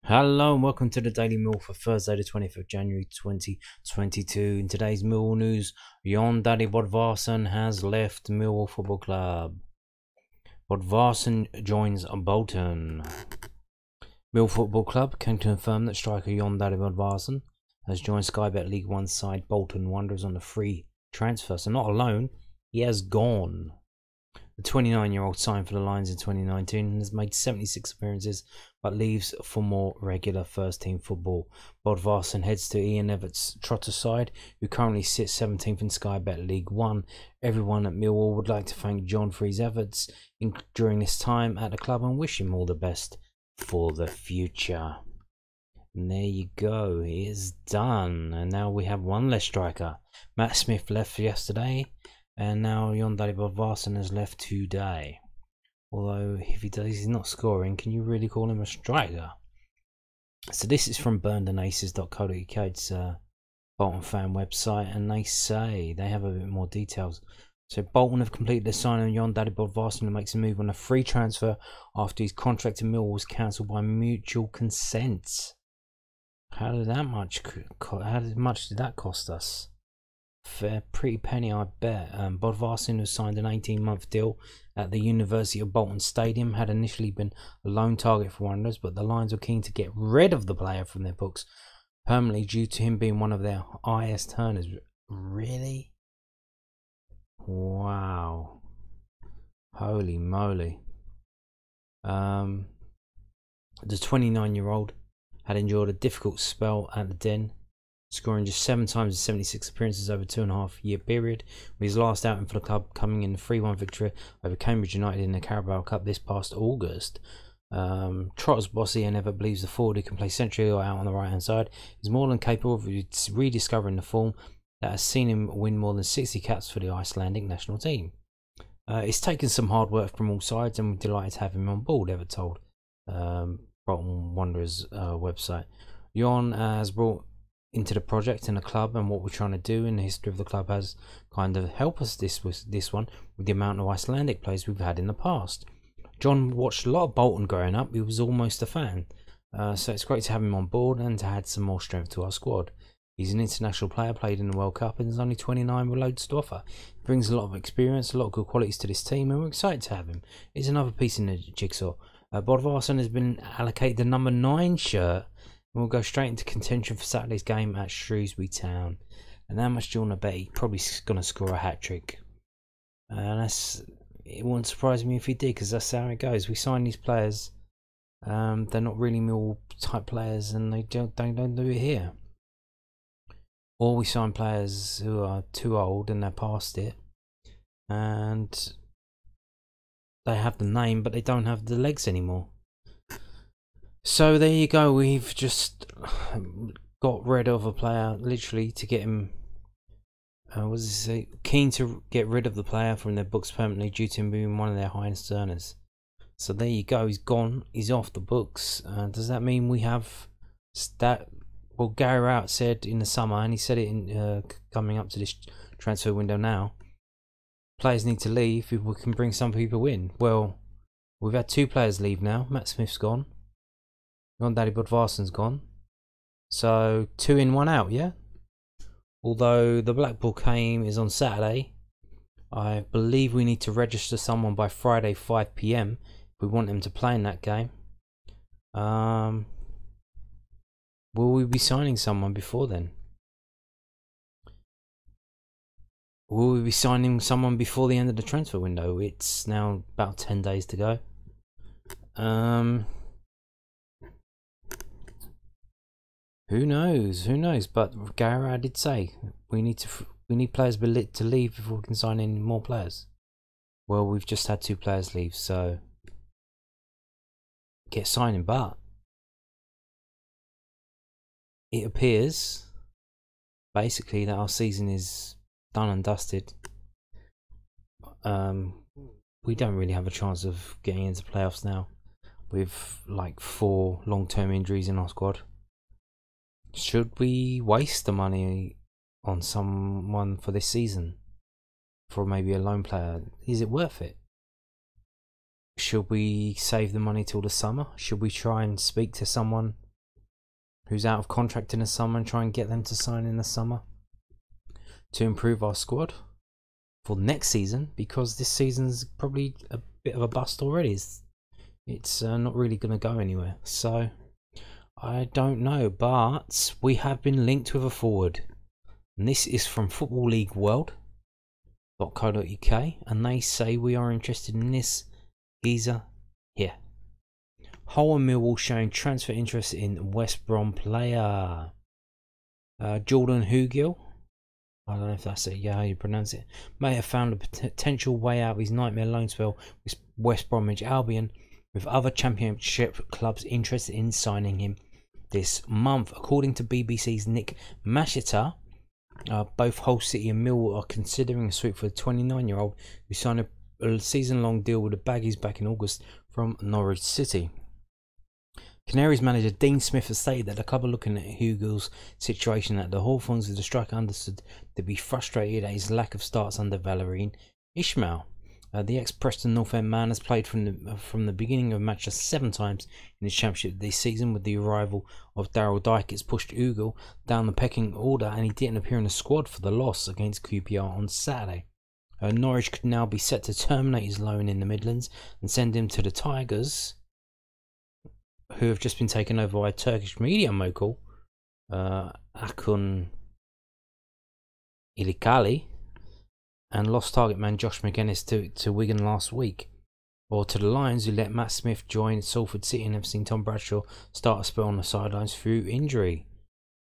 Hello and welcome to the Daily Mill for Thursday the 20th of January 2022. In today's Millwall news, Jón Daði Böðvarsson has left Millwall Football Club. Böðvarsson joins Bolton. Millwall Football Club can confirm that striker Jón Daði Böðvarsson has joined Sky Bet League One side Bolton Wanderers on a free transfer. So not alone, he has gone. The 29-year-old signed for the Lions in 2019 and has made 76 appearances but leaves for more regular first-team football. Böðvarsson heads to Ian Everett's Trotter side, who currently sits 17th in Sky Bet League One. Everyone at Millwall would like to thank John for his efforts during this time at the club and wish him all the best for the future. And there you go, it is done. And now we have one less striker. Matt Smith left yesterday, and now Jón Daði Böðvarsson has left today. Although, if he does, he's not scoring, can you really call him a striker? So this is from burnedanaces.co.uk. It's a Bolton fan website, and they say they have a bit more details. So Bolton have completed the signing of Jón Daði Böðvarsson, who makes a move on a free transfer after his contract to Millwall was cancelled by mutual consent. How much did that cost us? Fair, pretty penny, I bet. Böðvarsson, who signed an 18-month deal at the University of Bolton Stadium, had initially been a loan target for Wanderers, but the Lions were keen to get rid of the player from their books permanently due to him being one of their highest earners. Really? Wow. Holy moly. The 29-year-old had endured a difficult spell at the Den, scoring just 7 times in 76 appearances over a 2.5-year period, with his last outing for the club coming in the 3-1 victory over Cambridge United in the Carabao Cup this past August. Trotter's bossy and Everett believes the forward who can play centrally or out on the right hand side is more than capable of rediscovering the form that has seen him win more than 60 caps for the Icelandic national team. It's taken some hard work from all sides, and we're delighted to have him on board, Everett told Bolton Wanderers website. Jón has brought into the project and the club and what we're trying to do in the history of the club has kind of helped us this one with the amount of Icelandic players we've had in the past. John watched a lot of Bolton growing up. He was almost a fan, so it's great to have him on board and to add some more strength to our squad. He's an international player, played in the World Cup, and is only 29 with loads to offer. He brings a lot of experience, a lot of good qualities to this team, and we're excited to have him. He's another piece in the jigsaw. Böðvarsson has been allocated the number 9 shirt, and we'll go straight into contention for Saturday's game at Shrewsbury Town. And how much do you want to bet? He's probably going to score a hat-trick. And it wouldn't surprise me if he did, because that's how it goes. We sign these players, they're not really Millwall type players, and they don't do it here. Or we sign players who are too old and they're past it, and they have the name but they don't have the legs anymore. So there you go, we've just got rid of a player literally to get him, keen to get rid of the player from their books permanently due to him being one of their highest earners. So there you go, he's gone, he's off the books. Does that mean we have that? Well, Gary Rowett said in the summer, and he said it in coming up to this transfer window now, players need to leave if we can bring some people in. Well, we've had 2 players leave now. Matt Smith's gone. Jón Daði Böðvarsson's gone. So 2 in, 1 out, yeah? Although the Blackpool game is on Saturday, I believe we need to register someone by Friday 5 PM if we want them to play in that game. Will we be signing someone before then? Will we be signing someone before the end of the transfer window? It's now about 10 days to go. Who knows? Who knows? But Gary did say we need players to leave before we can sign any more players. Well, we've just had 2 players leave, so get signing. But it appears basically that our season is done and dusted. We don't really have a chance of getting into playoffs now with like 4 long-term injuries in our squad. Should we waste the money on someone for this season for maybe a loan player? Is it worth it? Should we save the money till the summer? Should we try and speak to someone who's out of contract in the summer, and try and get them to sign in the summer to improve our squad for next season, because this season's probably a bit of a bust already. It's not really going to go anywhere. So I don't know, but we have been linked with a forward, and this is from Football League World.co.uk, and they say we are interested in this geezer here. Hull and Millwall showing transfer interest in West Brom player Jordan Hugill. I don't know if that's it, how you pronounce it. May have found a potential way out of his nightmare loan spell with West Bromwich Albion, with other Championship clubs interested in signing him this month. According to BBC's Nick Mashita, both Hull City and Millwall are considering a sweep for the 29-year-old who signed a season-long deal with the Baggies back in August from Norwich City. Canaries manager Dean Smith has stated that the club are looking at Hugill's situation, that the Hawthorns with the striker understood to be frustrated at his lack of starts under Valérien Ismaël. The ex-Preston North End man has played from the beginning of matches 7 times in the Championship this season. With the arrival of Daryl Dike, it's pushed Hugill down the pecking order, and he didn't appear in the squad for the loss against QPR on Saturday. Norwich could now be set to terminate his loan in the Midlands and send him to the Tigers, who have just been taken over by Turkish media mogul Akun Ilikali, and lost target man Josh McGuinness to Wigan last week. Or to the Lions, who let Matt Smith join Salford City and have seen Tom Bradshaw start a spell on the sidelines through injury.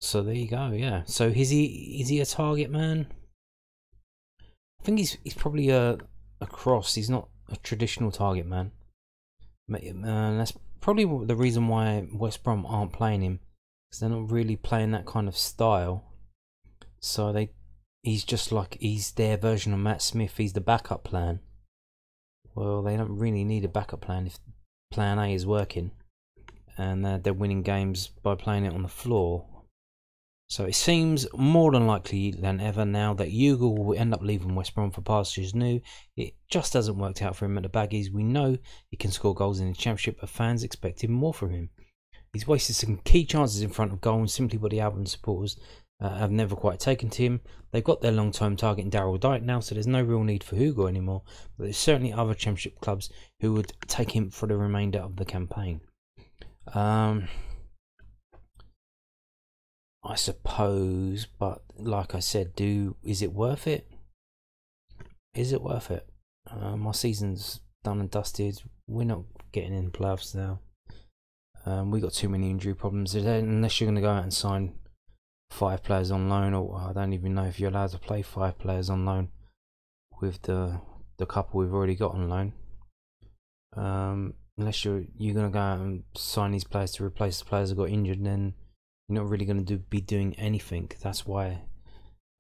So there you go, yeah. So is he a target man? I think he's probably a cross. He's not a traditional target man. That's probably the reason why West Brom aren't playing him, because they're not really playing that kind of style. So he's just like, he's their version of Matt Smith. He's the backup plan. Well, they don't really need a backup plan if plan A is working, and they're winning games by playing it on the floor. So it seems more than likely than ever now that Hugill will end up leaving West Brom for pastures new. It just hasn't worked out for him at the Baggies. We know he can score goals in the Championship, but fans expected more from him. He's wasted some key chances in front of goal, and simply what the Albion supporters have never quite taken to him. They've got their long-term target in Daryl Dike now, so there's no real need for Hugill anymore. But there's certainly other Championship clubs who would take him for the remainder of the campaign. I suppose, but like I said, is it worth it? Is it worth it? My season's done and dusted. We're not getting in playoffs now. We got too many injury problems. Unless you're going to go out and sign 5 players on loan, or I don't even know if you're allowed to play 5 players on loan with the couple we've already got on loan. Unless you're going to go out and sign these players to replace the players that got injured, then you're not really going to be doing anything. That's why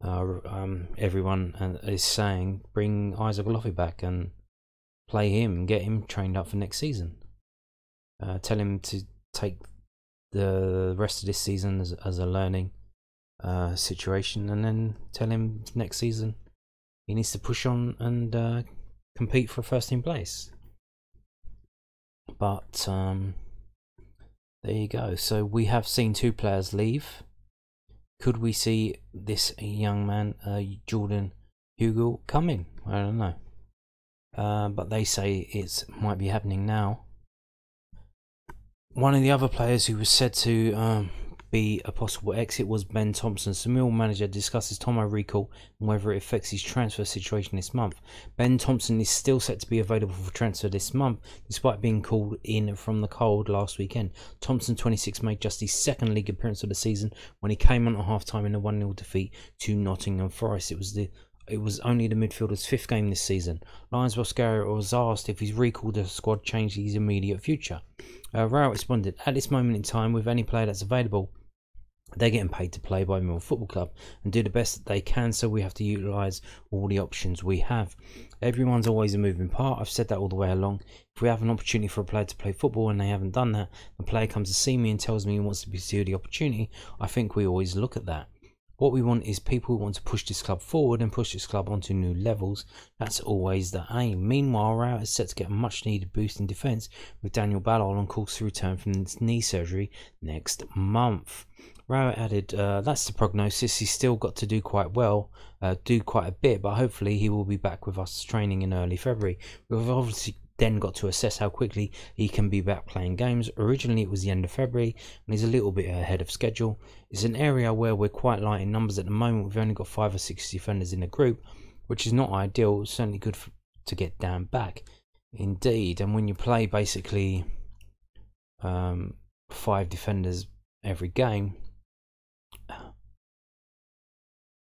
everyone is saying bring Isaac Loffy back and play him and get him trained up for next season. Tell him to take the rest of this season as a learning situation, and then tell him next season he needs to push on and compete for first team place. But there you go. So we have seen 2 players leave. Could we see this young man, Jordan Hugill, come in? I don't know. But they say it might be happening now. One of the other players who was said to be a possible exit was Ben Thompson. So Millwall manager discusses Tomo recall and whether it affects his transfer situation this month. Ben Thompson is still set to be available for transfer this month, despite being called in from the cold last weekend. Thompson, 26, made just his 2nd league appearance of the season when he came on at half-time in a 1-0 defeat to Nottingham Forest. It was only the midfielder's 5th game this season. Lions Boscara was asked if his recall to the squad changed his immediate future. Rowett responded, "At this moment in time, with any player that's available, they're getting paid to play by Millwall Football Club and do the best that they can, so we have to utilise all the options we have. Everyone's always a moving part. I've said that all the way along. If we have an opportunity for a player to play football and they haven't done that, the player comes to see me and tells me he wants to pursue the opportunity, I think we always look at that. What we want is people who want to push this club forward and push this club onto new levels. That's always the aim. Meanwhile, Rowett is set to get a much needed boost in defence, with Daniel Ballard on course to return from his knee surgery next month. Rowett added, that's the prognosis. He's still got to do quite a bit, but hopefully he will be back with us training in early February. We've obviously then got to assess how quickly he can be back playing games. Originally it was the end of February, and he's a little bit ahead of schedule. It's an area where we're quite light in numbers at the moment. We've only got 5 or 6 defenders in the group, which is not ideal. It's certainly good to get down back, indeed. And when you play basically 5 defenders every game,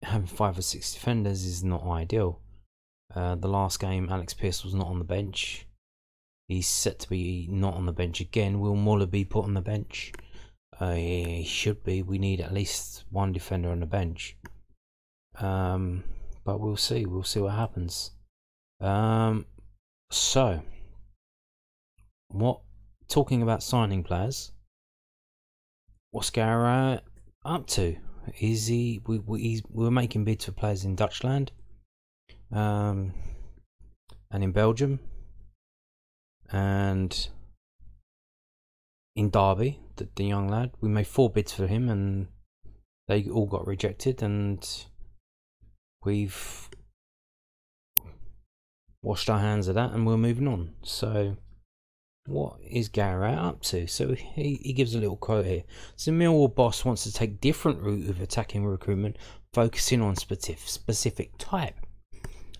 having 5 or 6 defenders is not ideal. The last game, Alex Pearce was not on the bench. He's set to be not on the bench again. Will Muller be put on the bench? He should be. We need at least 1 defender on the bench. But we'll see. We'll see what happens. So, talking about signing players, what's Garrett up to? Is he? We're making bids for players in Dutchland. And in Belgium, and in Derby, the young lad, we made 4 bids for him, and they all got rejected, and we've washed our hands of that, and we're moving on. So, what is Garrett up to? So he gives a little quote here. So Millwall boss wants to take different route of attacking recruitment, focusing on specific type.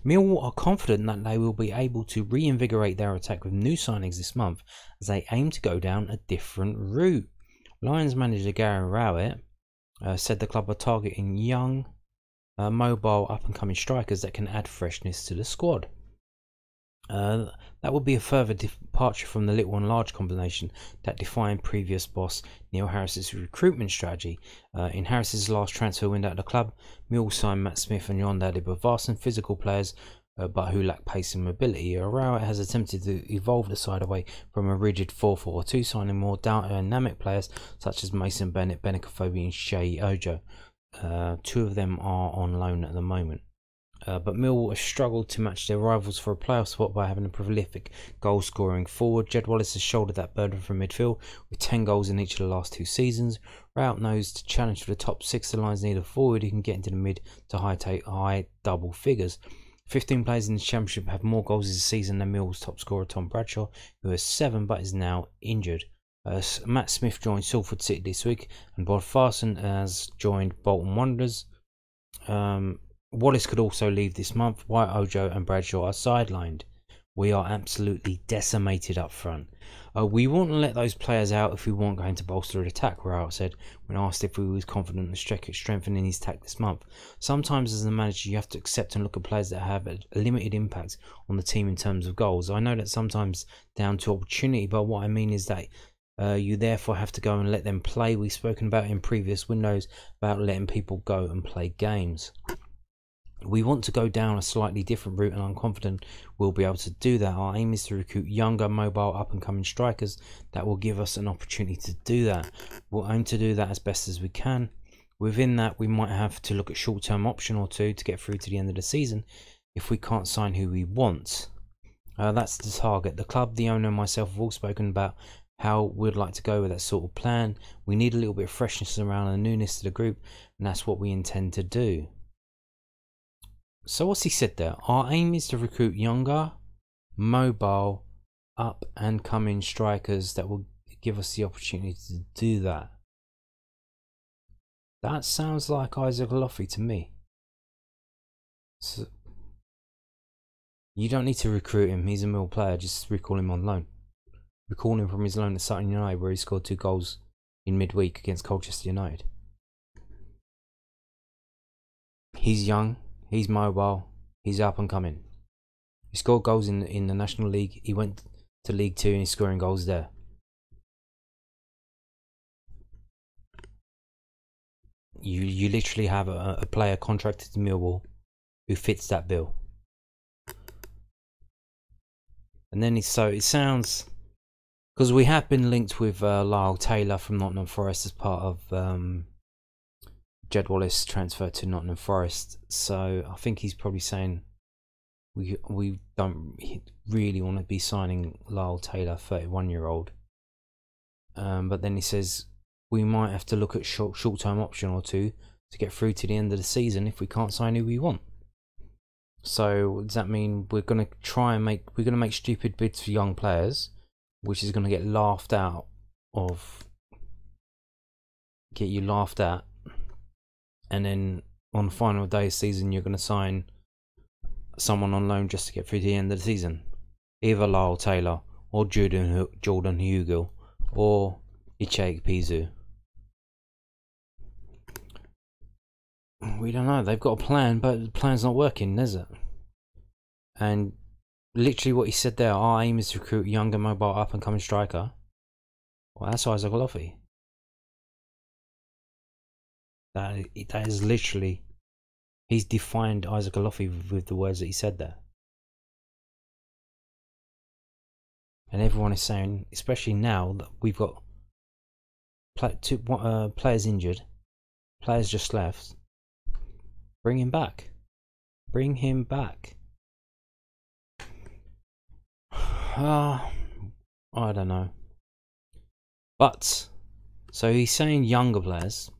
Millwall are confident that they will be able to reinvigorate their attack with new signings this month, as they aim to go down a different route. Lions manager Gary Rowett said the club are targeting young, mobile, up-and-coming strikers that can add freshness to the squad. That would be a further departure from the little and large combination that defined previous boss Neil Harris's recruitment strategy. In Harris's last transfer window at the club, Millwall signed Matt Smith and Jón Daði Böðvarsson, physical players but who lack pace and mobility. Rowett has attempted to evolve the side away from a rigid 4-4-2, signing more dynamic players such as Mason Bennett, Benakofobi and Shea Ojo. 2 of them are on loan at the moment. But Millwall have struggled to match their rivals for a playoff spot by having a prolific goal scoring forward. Jed Wallace has shouldered that burden from midfield with 10 goals in each of the last 2 seasons. Rowett knows to challenge for the top 6. The Lions need a forward who can get into the mid to high double figures. 15 players in the Championship have more goals this season than Millwall's top scorer Tom Bradshaw, who has 7 but is now injured. Matt Smith joined Salford City this week, and Böðvarsson has joined Bolton Wanderers. Wallace could also leave this month. White, Ojo and Bradshaw are sidelined. We are absolutely decimated up front. We won't let those players out if we weren't going to bolster the attack, Rowett said when asked if we were confident in strengthening his attack this month. Sometimes as a manager you have to accept and look at players that have a limited impact on the team in terms of goals. I know that's sometimes down to opportunity, but what I mean is that you therefore have to go and let them play. We've spoken about in previous windows about letting people go and play games. We want to go down a slightly different route, and I'm confident we'll be able to do that. Our aim is to recruit younger, mobile, up-and-coming strikers that will give us an opportunity to do that. We'll aim to do that as best as we can. Within that, we might have to look at short-term option or 2 to get through to the end of the season if we can't sign who we want. That's the target. The club, the owner and myself have all spoken about how we'd like to go with that sort of plan. We need a little bit of freshness around and newness to the group, and that's what we intend to do. So what's he said there? Our aim is to recruit younger, mobile, up and coming strikers that will give us the opportunity to do that. That sounds like Isaac Loffy to me. So, you don't need to recruit him. He's a Millwall player. Just recall him on loan. Recall him from his loan at Sutton United, where he scored 2 goals in midweek against Colchester United. He's young. He's mobile. He's up and coming. He scored goals in the National League. He went to League 2 and he's scoring goals there. You literally have a player contracted to Millwall who fits that bill. And then it sounds, because we have been linked with Lyle Taylor from Nottingham Forest as part of Jed Wallace transferred to Nottingham Forest, so I think he's probably saying we don't really want to be signing Lyle Taylor, 31-year-old. But then he says we might have to look at short-term option or two to get through to the end of the season if we can't sign who we want. So does that mean we're going to make stupid bids for young players, which is going to get you laughed at, and then on the final day of the season you're going to sign someone on loan just to get through to the end of the season? Either Lyle Taylor or Jordan Hugill or Ichek Pizu. We don't know. They've got a plan, but the plan's not working, is it? And literally what he said there, our aim is to recruit a younger, mobile, up-and-coming striker. Well, that's Isaac Olofi. That is literally... He's defined Isaac Olofi with the words that he said there. And everyone is saying, especially now that we've got two players injured, players just left, bring him back. Bring him back. I don't know. But, so he's saying younger players,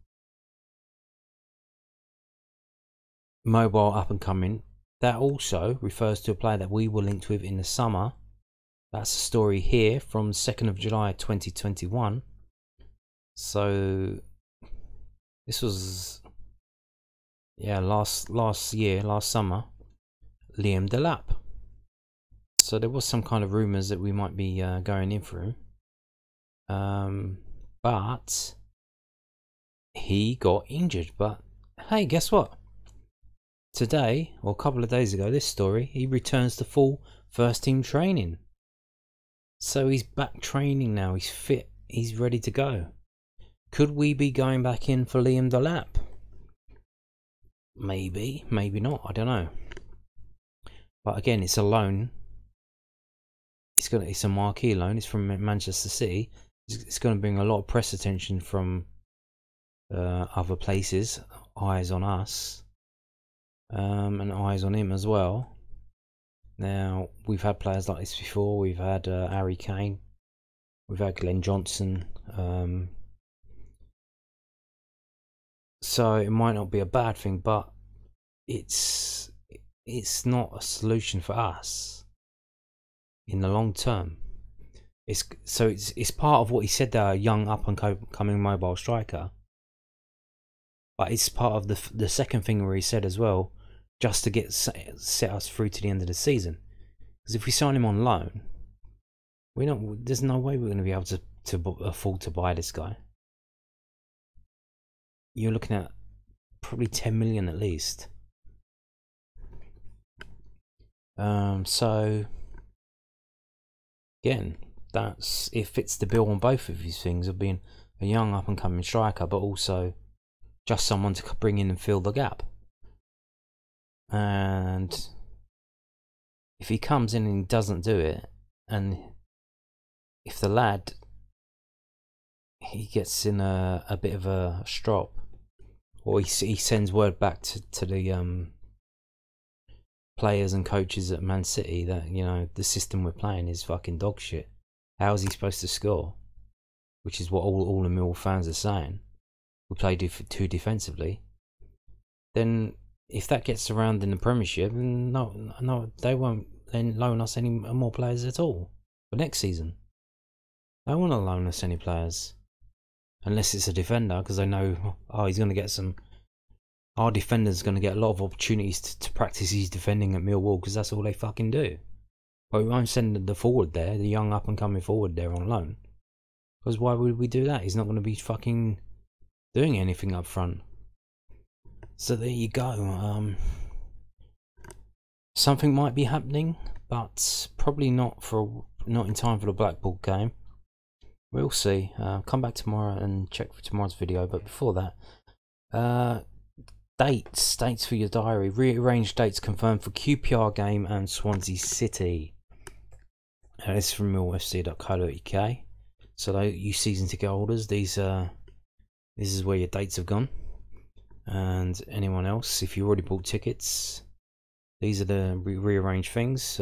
mobile, up and coming. That also refers to a player that we were linked with in the summer. That's a story here from 2nd of July 2021. So this was last summer, Liam Delap. So there was some kind of rumours that we might be going in for him. But he got injured. But hey, guess what? Today, or a couple of days ago, this story, he returns to full first team training. So he's back training now, he's fit, he's ready to go. Could we be going back in for Liam Delap? Maybe, maybe not, I don't know. But again, it's a loan. It's a marquee loan, it's from Manchester City. It's going to bring a lot of press attention from other places, eyes on us. And eyes on him as well. Now, we've had players like this before. We've had Harry Kane. We've had Glenn Johnson. So it might not be a bad thing, but it's not a solution for us in the long term. It's part of what he said there, a young up and coming mobile striker. But it's part of the second thing where he said as well, just to get set us through to the end of the season. Because if we sign him on loan, there's no way we're going to be able to afford to buy this guy. You're looking at probably 10 million at least. So again, it fits the bill on both of these things of being a young up and coming striker, but also just someone to bring in and fill the gap. And if he comes in and doesn't do it, and if the lad he gets in a bit of a strop, or he sends word back to the players and coaches at Man City that, you know, the system we're playing is fucking dog shit. How is he supposed to score? Which is what all the Millwall fans are saying. We play too defensively. Then if that gets around in the Premiership, then no, they won't then loan us any more players at all for next season. They won't loan us any players unless it's a defender, because they know, he's going to get some. Our defender's going to get a lot of opportunities to practice his defending at Millwall, because that's all they fucking do. But we won't send the forward there, the young up and coming forward there on loan, because why would we do that? He's not going to be fucking doing anything up front. So there you go. Something might be happening, but probably not in time for the Blackpool game. We'll see. Come back tomorrow and check for tomorrow's video. But before that, dates for your diary. Rearranged dates confirmed for QPR game and Swansea City. This is from millwallfc.co.uk. So you season ticket holders, this is where your dates have gone. And anyone else, if you already bought tickets, these are the rearranged things.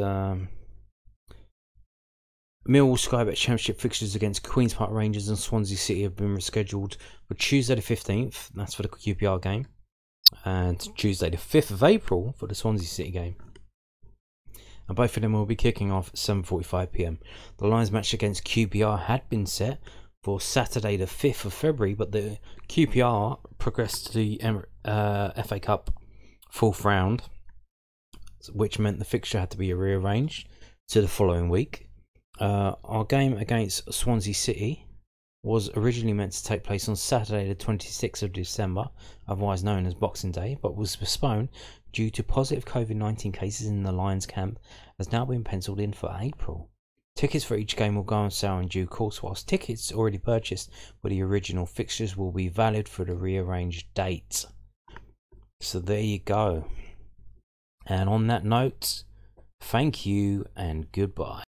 Millwall Sky Bet Championship fixtures against Queen's Park Rangers and Swansea City have been rescheduled for Tuesday the 15th, that's for the QPR game, and Tuesday the 5th of April for the Swansea City game. And both of them will be kicking off at 7:45 PM. The Lions match against QPR had been set for Saturday the 5th of February, but the QPR progressed to the FA Cup 4th round, which meant the fixture had to be rearranged to the following week. Our game against Swansea City was originally meant to take place on Saturday the 26th of December, otherwise known as Boxing Day, but was postponed due to positive COVID-19 cases in the Lions camp, has now been penciled in for April. Tickets for each game will go on sale in due course, whilst tickets already purchased for the original fixtures will be valid for the rearranged date. So there you go. And on that note, thank you and goodbye.